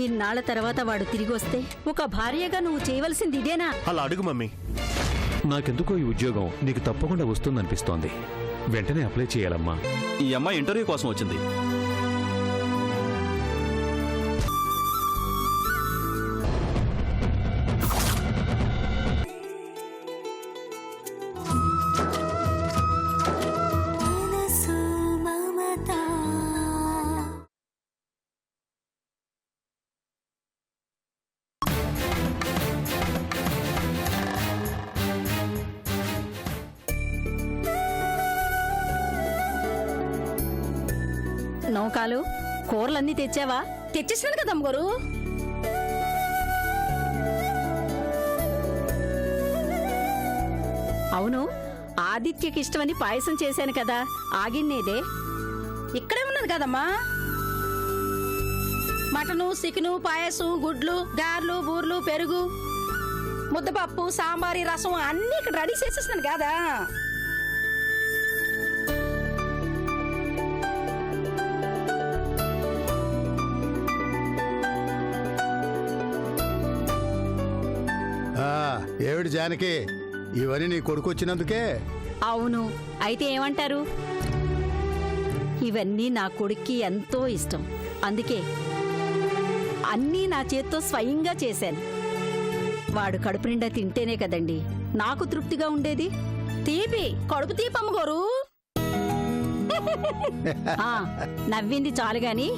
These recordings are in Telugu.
ఇన్నాళ్ల తర్వాత వాడు తిరిగి వస్తే ఒక భార్యగా నువ్వు చేయవలసింది ఇదేనా? అలా అడుగు మమ్మీ. నాకెందుకో ఈ ఉద్యోగం నీకు తప్పకుండా వస్తుందనిపిస్తోంది. వెంటనే అప్లై చేయాలమ్మా. ఈ అమ్మాయి ఇంటర్వ్యూ కోసం వచ్చింది. నౌకాలు కూరలన్నీ తెచ్చావా? తెచ్చేసినాను కదా అమ్మగారు. అవును, ఆదిత్యకి ఇష్టమని పాయసం చేశాను కదా, ఆగిన్నేదే? ఇక్కడే ఉన్నది కదమ్మా. మటను, చికెను, పాయసం, గుడ్లు, గారెలు, బూర్లు, పెరుగు, ముద్దపప్పు, సాంబారి, రసం అన్ని ఇక్కడ రెడీ చేసేసినాను కదా. ఏమిటి జానకి, ఇవన్నీ నీ కొడుకొచ్చినందుకే? అవును, అయితే ఏమంటారు? ఇవన్నీ నా కొడుక్కి ఎంతో ఇష్టం, అందుకే అన్నీ నా చేత్తో స్వయంగా చేశాను. వాడు కడుపు నిండా తింటేనే కదండి నాకు తృప్తిగా ఉండేది. తీపి కడుపు తీపి అమ్మగారు. నవ్వింది చాలు గాని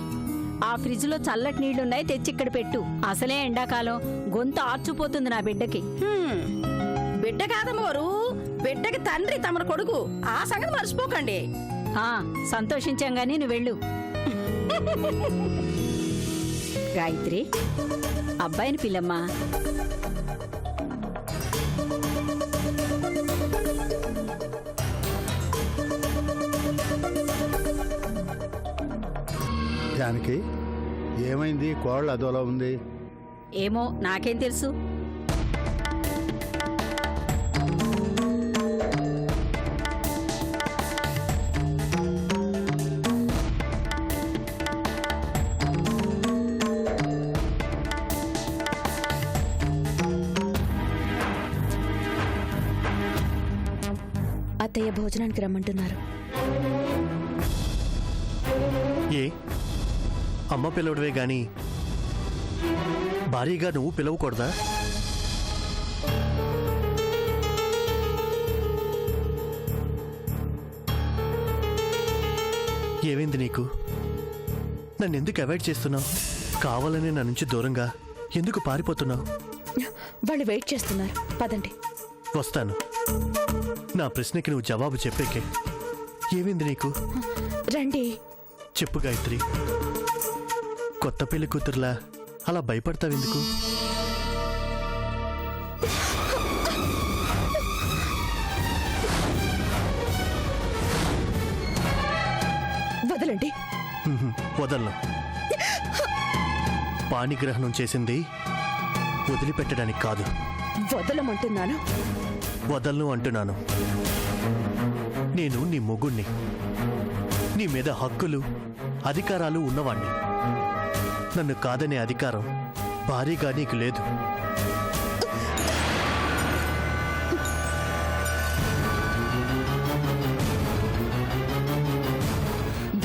ఆ ఫ్రిడ్జ్ లో చల్లటి నీళ్లున్నాయి, తెచ్చి ఇక్కడ పెట్టు. అసలే ఎండాకాలం, గొంతు ఆర్చుపోతుంది నా బిడ్డకి. బిడ్డ కాదమ్మగారు, బిడ్డకి తండ్రి తమరు కొడుకు, ఆ సంగతి మర్చిపోకండి. సంతోషించాం గాని నువ్వు వెళ్ళు. గాయత్రి, అబ్బాయిని పిల్లమ్మా. జానకి, ఏమైంది? కోళ్ళు అదోలా ఉంది. ఏమో, నాకేం తెలుసు. అత్తయ్య భోజనానికి రమ్మంటున్నారు. ఏ అమ్మ పిలవడమే గాని భారీగా నువ్వు పిలవకూడదా? ఏమైంది నీకు? నన్ను ఎందుకు అవాయిడ్ చేస్తున్నావు? కావాలని నా నుంచి దూరంగా ఎందుకు పారిపోతున్నావు? వాళ్ళు వెయిట్ చేస్తున్నారు, పదండి. వస్తాను. నా ప్రశ్నకి నువ్వు జవాబు చెప్పేకే. ఏమైంది నీకు? రండి. చెప్పు గాయత్రి. కొత్త పెళ్లి కూతురులా అలా భయపడతావెందుకు? వదలండి. వదలను. పాణిగ్రహణం చేసింది వదిలిపెట్టడానికి కాదు. వదలమంటున్నాను. వదలను అంటున్నాను. నేను నీ మొగుణ్ణి, నీ మీద హక్కులు అధికారాలు ఉన్నవాణ్ణి. నన్ను కాదనే అధికారం భారీగా నీకు లేదు.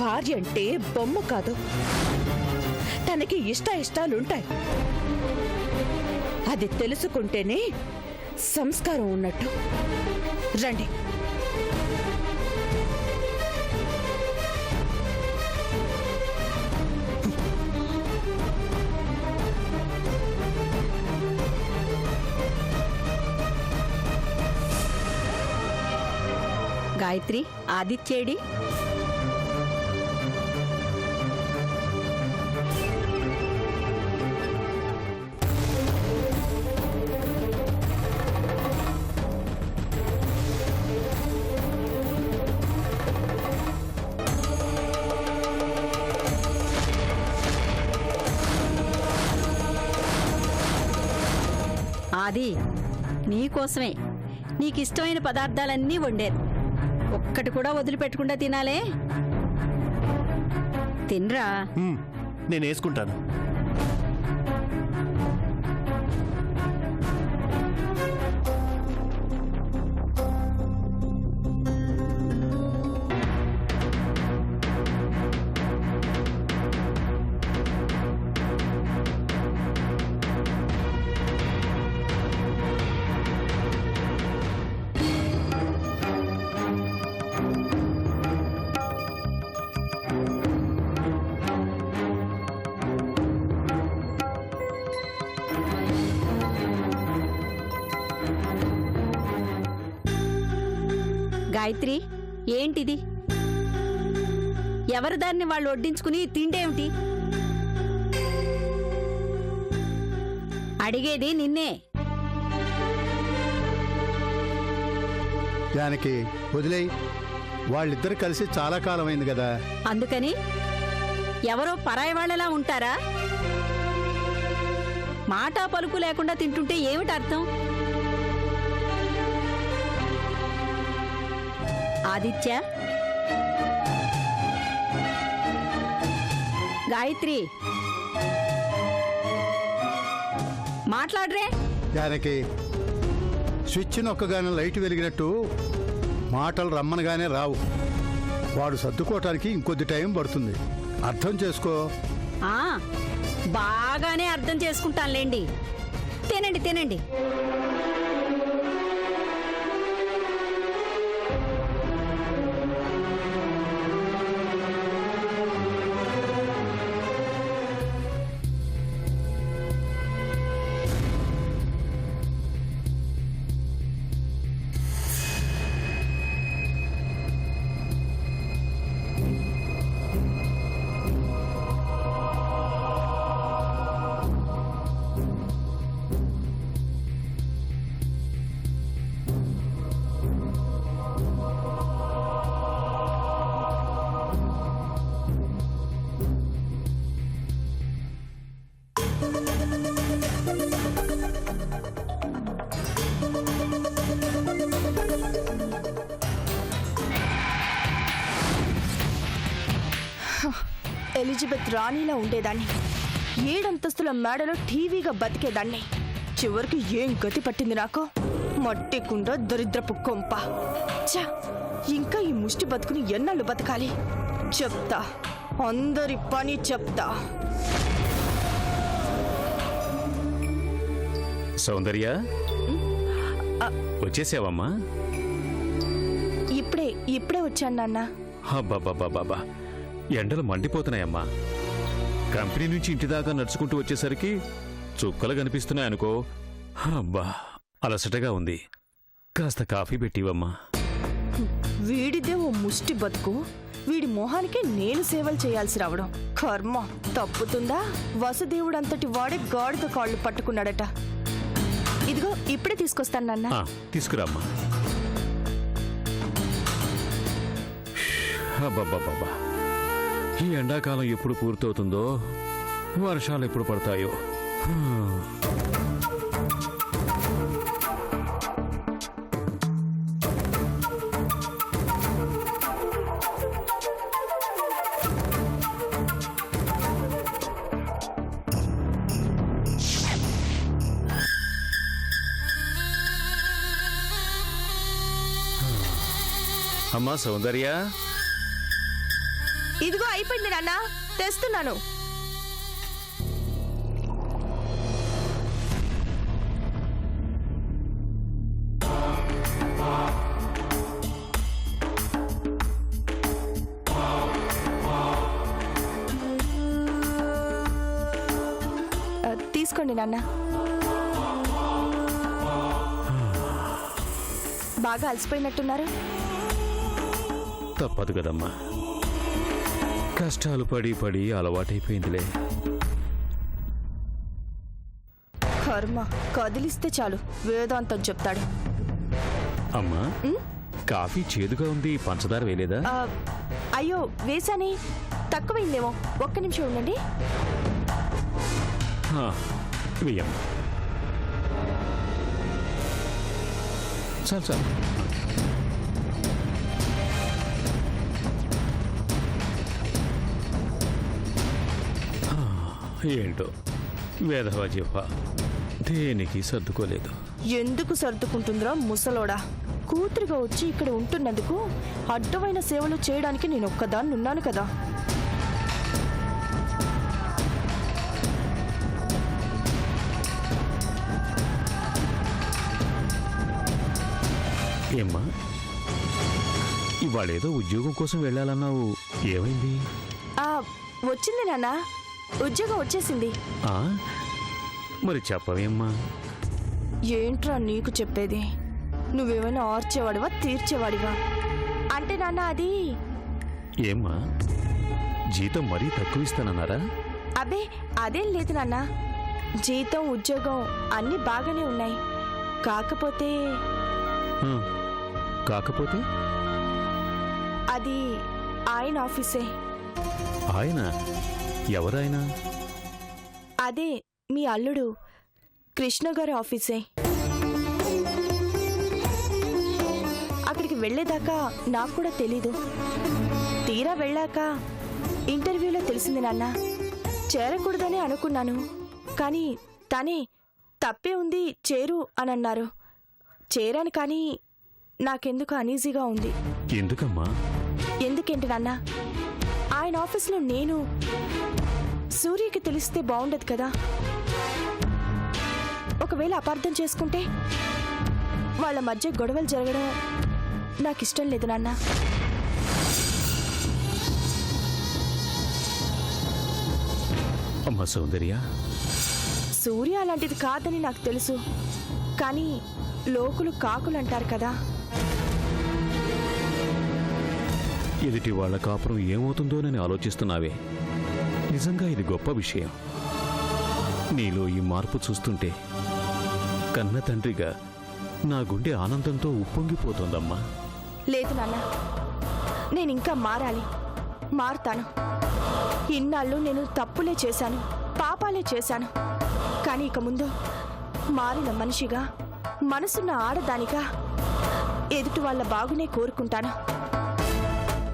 భార్య అంటే బొమ్మ కాదు, తనకి ఇష్టాలుంటాయి. అది తెలుసుకుంటేనే సంస్కారం ఉన్నట్టు. రండి. గాయత్రి, ఆదిత్యేడి? ఆది, నీకోసమే నీకిష్టమైన పదార్థాలన్నీ వండాను. ఒక్కటి కూడా వదిలిపెట్టకుండా తినాలే. తినరా. నేను వేసుకుంటాను. గాయత్రి, ఏంటిది? ఎవరి దాన్ని వాళ్ళు వడ్డించుకుని తిండేమిటి? అడిగేది నిన్నే. జానకి వదిలేయి, వాళ్ళిద్దరు కలిసి చాలా కాలం అయింది కదా. అందుకని ఎవరో పరాయి వాళ్ళలా ఉంటారా? మాటా పలుకు లేకుండా తింటుంటే ఏమిటి అర్థం? ఆదిత్య, గాయత్రి, మాట్లాడరే. జానకి, స్విచ్ నొక్కగానే లైట్ వెలిగినట్టు మాటలు రమ్మనగానే రావు. వాడు సర్దుకోవటానికి ఇంకొద్ది టైం పడుతుంది, అర్థం చేసుకో. ఆ, బాగానే అర్థం చేసుకుంటానులేండి. తినండి తినండి. ఎలిజబెత్ రాణిలా ఉండేదాన్ని, 7 అంతస్తుల మేడలో టీవీగా బతికేదాన్ని. చివరికి ఏం గతి పట్టింది నాకు? మట్టి కుండ, దరిద్రపు కొంప. ఛ! ఇంకా ఈ ముష్టి బతుకుని ఎన్నాళ్ళు బతకాలి? చెప్తా, అందరి పని చెప్తా. సౌందర్య, వచ్చేసావమ్మా? ఇప్పుడే వచ్చాను నాన్న. అబ్బాబాబాబా, ఎండలు మండిపోతున్నాయమ్మా. కంపెనీ నుంచి ఇంటి దాకా నడుచుకుంటూ వచ్చేసరికి చుక్కలు కనిపిస్తున్నాయనుకో. అబ్బా, అలసటగా ఉంది. కాస్త కాఫీ పెట్టివమ్మా. వీడిదే ఓ ముష్టి బతుకు, వీడి మొహానికి నేను సేవలు చేయాల్సి రావడం కర్మ. తప్పుతుందా? వసుదేవుడంతటి వాడే గాడిద కాళ్ళు పట్టుకున్నాడట. ఇదిగో ఇప్పుడే తీసుకొస్తాను నాన్న. తీసుకురామ్మా. అబ్బాబాబా, ఈ ఎండాకాలం ఎప్పుడు పూర్తవుతుందో, వర్షాలు ఎప్పుడు పడతాయో. అమ్మా సౌందర్య, ఇదిగో అయిపోయింది నాన్న, తెస్తున్నాను. తీసుకోండి నాన్న. బాగా అలసిపోయినట్టున్నారు. తప్పదు కదమ్మా, కష్టాలు పడి పడి అలవాటైపోయిందిలే. కర్మ, కదిలిస్తే చాలు వేదాంతం చెప్తాడు. అమ్మా, కాఫీ చేదుగా ఉంది, పంచదార వేయలేదా? అయ్యో వేసాని, తక్కువైందేమో. ఒక్క నిమిషం ఉండండి. వేయమ్మా. చాలు చాలు. ఏంటో వేధవా జిహ్వ దేనికి సర్దుకోలేదు. ఎందుకు సర్దుకుంటుందిరా ముసలోడా? కూతురుగా వచ్చి ఇక్కడ ఉంటున్నందుకు అడ్డమైన సేవలు చేయడానికి నేను ఒక్కదాన్ని ఉన్నాను కదా. ఏమ్మా, ఇవాళేదో ఉద్యోగం కోసం వెళ్ళాలన్నావు, ఏమైంది? వచ్చింది నాన్న, ఉద్యోగం వచ్చేసింది. మరి చెప్పవేమ్మా? ఏంట్రా నీకు చెప్పేది? నువ్వేమైనా ఆర్చేవాడివా, తీర్చేవాడివా? అంటే నాన్న అది ఏమ్మా జీతం మరీ తక్కువ ఇస్తానన్నారా? అబే అదేం లేదు నాన్న. జీతం ఉద్యోగం అన్నీ బాగానే ఉన్నాయి. కాకపోతే ఆ, కాకపోతే అది ఆయన ఆఫీసే. ఆయన ఎవరాయన? అదే మీ అల్లుడు కృష్ణ గారి ఆఫీసే. అక్కడికి వెళ్ళేదాకా నాకు కూడా తెలీదు. తీరా వెళ్ళాక ఇంటర్వ్యూలో తెలిసింది నాన్న. చేరకూడదని అనుకున్నాను, కానీ తనే తప్పే ఉంది చేరు అని అన్నారు. చేరాను, కానీ నాకెందుకు అనీజీగా ఉంది. ఎందుకమ్మా? ఎందుకేంటి నాన్న, ఆయన ఆఫీస్లో నేను సూర్యకి తెలిస్తే బాగుండదు కదా. ఒకవేళ అపార్థం చేసుకుంటే వాళ్ళ మధ్య గొడవలు జరగడం నాకిష్టం లేదు నాన్న. అమ్మా సౌందర్య, సూర్య అలాంటిది కాదని నాకు తెలుసు, కానీ లోకులు కాకులు అంటారు కదా. ఎదుటి వాళ్ళ కాపురం ఏమవుతుందోనని ఆలోచిస్తున్నావే. నిజంగా ఇది గొప్ప విషయం. నీలో ఈ మార్పు చూస్తుంటే కన్న తండ్రిగా నా గుండె ఆనందంతో ఉప్పొంగిపోతోందమ్మా. లేదు నాన్న, నేనింకా మారాలి, మారుతాను. ఇన్నాళ్ళు నేను తప్పులే చేశాను, పాపాలే చేశాను. కానీ ఇక ముందు మారిన మనిషిగా, మనసున్న ఆడదానిగా ఎదుటి వాళ్ళ బాగునే కోరుకుంటాను.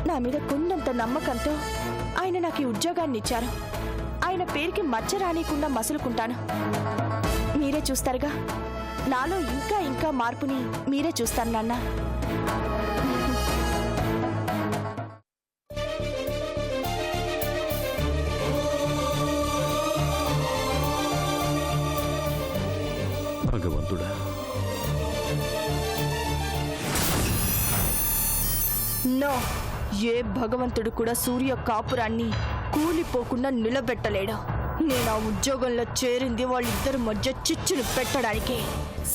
నా మీద కొండంత నమ్మకంతో ఆయన నాకు ఈ ఉద్యోగాన్ని ఇచ్చారు. ఆయన పేరుకి మచ్చ రానికుండా మసులుకుంటాను. మీరే చూస్తారుగా, నాలో ఇంకా ఇంకా మార్పుని మీరే చూస్తారు నాన్న. భగవంతుడా, నో, ఏ భగవంతుడు కూడా సూర్య కాపురాన్ని కూలిపోకుండా నిలబెట్టలేడు. నేను ఆ ఉద్యోగంలో చేరింది వాళ్ళిద్దరి మధ్య చిచ్చును పెట్టడానికే,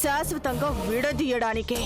శాశ్వతంగా విడదీయడానికే.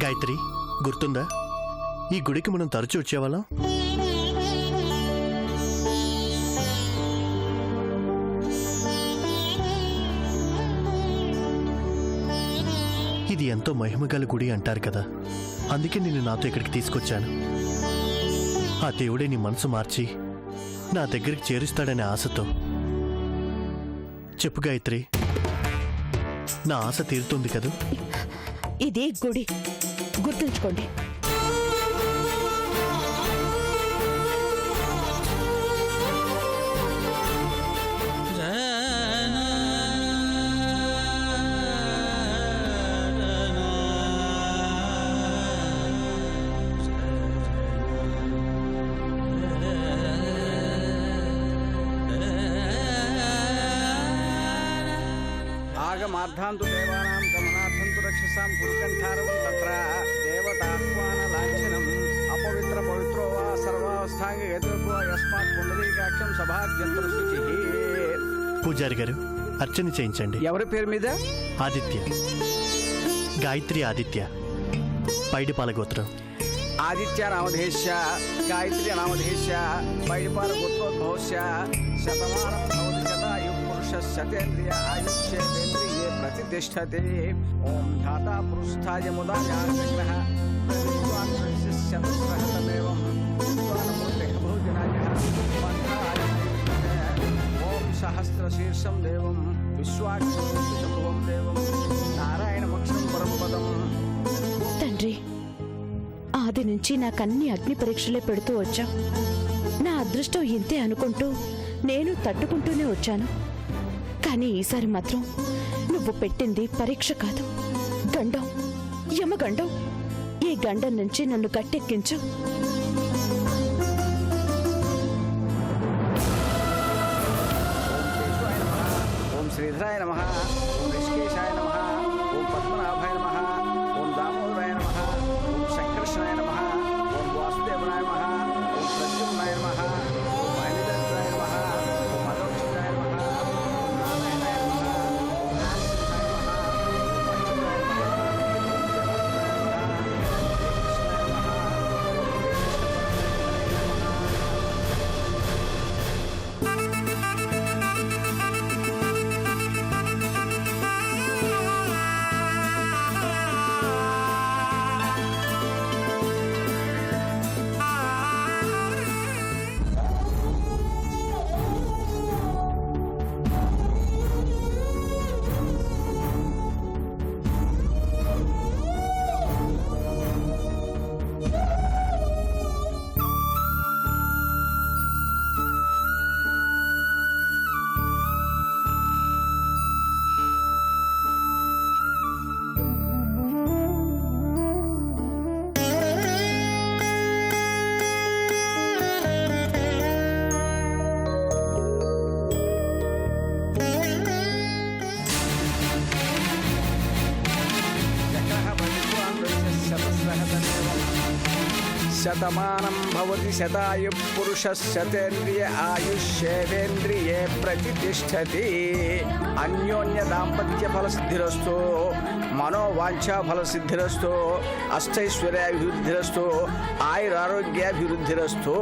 గాయత్రి, గుర్తుందా ఈ గుడికి మనం తరచూ వచ్చేవాళ్ళం? ఇది ఎంతో మహిమగల గుడి అంటారు కదా, అందుకే నేను నాతో ఇక్కడికి తీసుకొచ్చాను. ఆ దేవుడే నీ మనసు మార్చి నా దగ్గరికి చేరుస్తాడనే ఆశతో. చెప్పు గాయత్రి, నా ఆశ తీరుతుంది కదూ? ఇది గుడి, గుర్తుంచుకోండి. ఆగమార్థాంతు దేవానాం గమనార్థంతు రక్షసాం గురుకంఠారవం తత్ర దేవతాహ్వాన లాంఛనం అపవిత్ర పవిత్రో వా సర్వావస్థాంగ యదుర్భో యస్మాత్ పుండరీకాక్షం సభాద్యంతర శుచి. పూజారి గారు, అర్చన చేయించండి. ఎవరి పేరు మీద? ఆదిత్య, గాయత్రి ఆదిత్య, పైడిపాల గోత్రం. ఆదిత్య నామధేశ్య, గాయత్రి నామధేశ్య, పైడిపాల గోత్రోద్భవస్య. శతమానం భవతి శతాయు పురుష శతేంద్రియ ఆయుష్యేంద్రియే ప్రతిష్టతే. ఓం ధాతా పురుషాయ ముదాయాగ్రహ శతస్రహతమేవం ఓం సహస్రశీర్షం దేవం విశ్వాక్షం దేవం నారాయణమక్షం పరమపదం. తండ్రి, ఆది నుంచి నాకన్ని అగ్ని పరీక్షలే పెడుతూ వచ్చా. నా అదృష్టం ఇంతే అనుకుంటూ నేను తట్టుకుంటూనే వచ్చాను. కానీ ఈసారి మాత్రం నువ్వు పెట్టింది పరీక్ష కాదు, గండం, యమగండం. ఈ గండం నుంచి నన్ను గట్టెక్కించు. ఓం శ్రీధరాయ నమః, ఓం ఋషికేశాయ నమః, ఓం పద్మనాభాయ నమః, ఓం దామోదరాయ నమః, ఓం సంకర్షణాయ నమః, ఓం వాసుదేవనాయ నమః, ఓం ప్రద్యుమ్నాయ నమః, ఓం అనిరుద్ధాయ నమః, ఓం అదోక్షితాయ నమః, ఓం నారాయణాయ నమః, ఓం నారాయణాయ నమః, ఓం అచ్యుతాయ నమః, ఓం జగన్నాథాయ నమః, శతమానం భవతి శతాయు పురుష శతేంద్రియ ఆయుష్యేంద్రియే ప్రతిష్టతి. అన్యోన్య దాంపత్య ఫలసిద్ధిరస్తు, మనోవాంఛా ఫలసిద్ధిరస్తు, అష్టైశ్వర్యాభివృద్ధిరస్తు, ఆయురారోగ్యాభివృద్ధిరస్తు.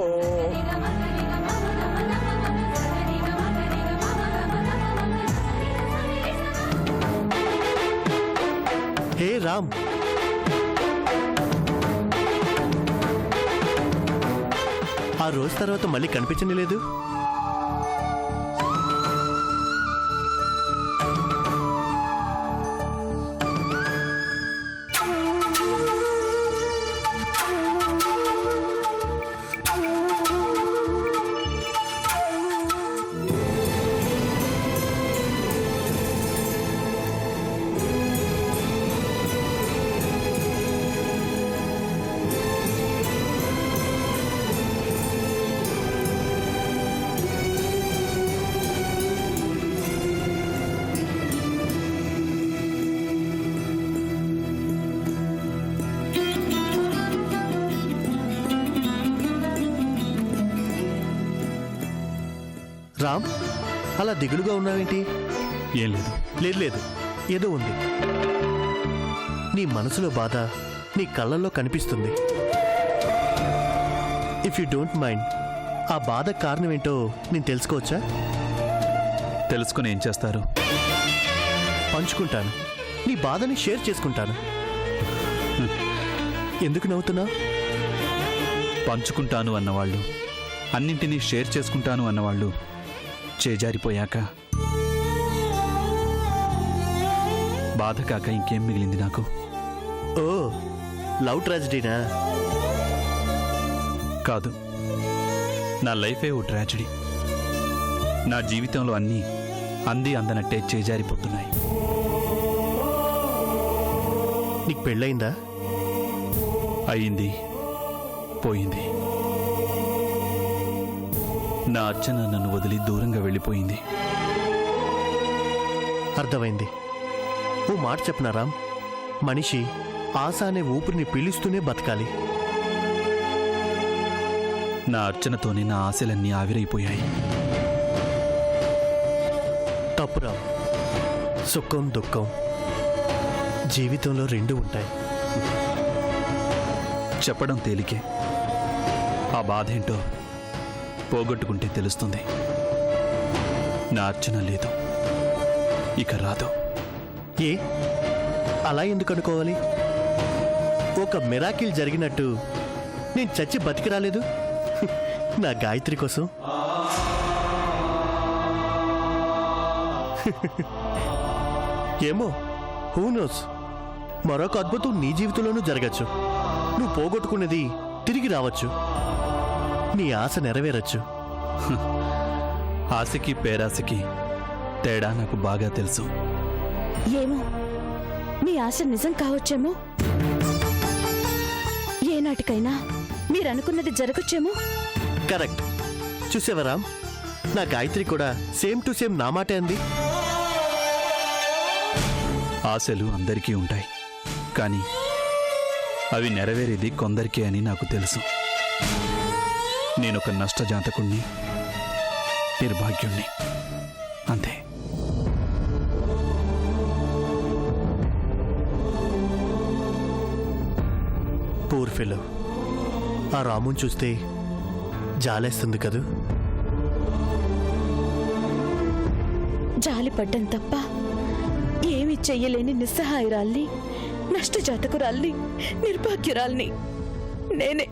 హే రామ్, ఆ రోజు తర్వాత మళ్ళీ కనిపించని లేదు. రామ్, అలా దిగులుగా ఉన్నావేంటి? ఏం లేదు. లేదు లేదు, ఏదో ఉంది. నీ మనసులో బాధ నీ కళ్ళల్లో కనిపిస్తుంది. ఇఫ్ యూ డోంట్ మైండ్, ఆ బాధ కారణం ఏంటో నేను తెలుసుకోవచ్చా? తెలుసుకుని ఏం చేస్తారు? పంచుకుంటాను, నీ బాధని షేర్ చేసుకుంటాను. ఎందుకు నవ్వుతున్నావు? పంచుకుంటాను అన్నవాళ్ళు, అన్నింటినీ షేర్ చేసుకుంటాను అన్నవాళ్ళు చేజారిపోయాక బాధ కాక ఇంకేం మిగిలింది నాకు? ఓ, లవ్ ట్రాజడీనా? కాదు, నా లైఫే ఓ ట్రాజడీ. నా జీవితంలో అన్నీ అంది అందనట్టే చేజారిపోతున్నాయి. నీకు పెళ్ళయిందా? అయింది, పోయింది. నా అర్చన నన్ను వదిలి దూరంగా వెళ్ళిపోయింది. అర్థమైంది. ఓ మాట చెప్పనా రామ్, మనిషి ఆశ అనే ఊపిరిని పీలుస్తూనే బతకాలి. నా అర్చనతోనే నా ఆశలన్నీ ఆవిరైపోయాయి. తప్పురా, సుఖం దుఃఖం జీవితంలో రెండు ఉంటాయి. చెప్పడం తేలికే, ఆ బాధేంటో పోగొట్టుకుంటే తెలుస్తుంది. నా అర్చన లేదు, ఇక రాదు. ఏ అలా ఎందుకు అనుకోవాలి? ఒక మిరాకిల్ జరిగినట్టు నేను చచ్చి బతికి రాలేదు నా గాయత్రి కోసం. ఏమో, హూ నోస్, మరొక అద్భుతం నీ జీవితంలోనూ జరగచ్చు. నువ్వు పోగొట్టుకున్నది తిరిగి రావచ్చు. నీ ఆశ నెరవేరచ్చు. ఆశకి పేరాశకి తేడా నాకు బాగా తెలుసు. ఏమో మీ ఆశ నిజం కావచ్చేమో, ఏనాటికైనా మీరనుకున్నది జరగచ్చేమో. కరెక్ట్. చూసావా రామ్, నా గాయత్రి కూడా సేమ్ టు సేమ్ నా మాటే అంది. ఆశలు అందరికీ ఉంటాయి, కానీ అవి నెరవేరేది కొందరికే అని నాకు తెలుసు. నేనొక నష్టజాతకుణ్ణి, నిర్భాగ్యుణ్ణి, అంతే. Poor fellow. ఆ రాముని చూస్తే జాలేస్తుంది కదూ. జాలిపడ్డం తప్ప ఏమీ చెయ్యలేని నిస్సహాయురాల్ని, నష్టజాతకురాల్ని, నిర్భాగ్యురాల్ని నేనే.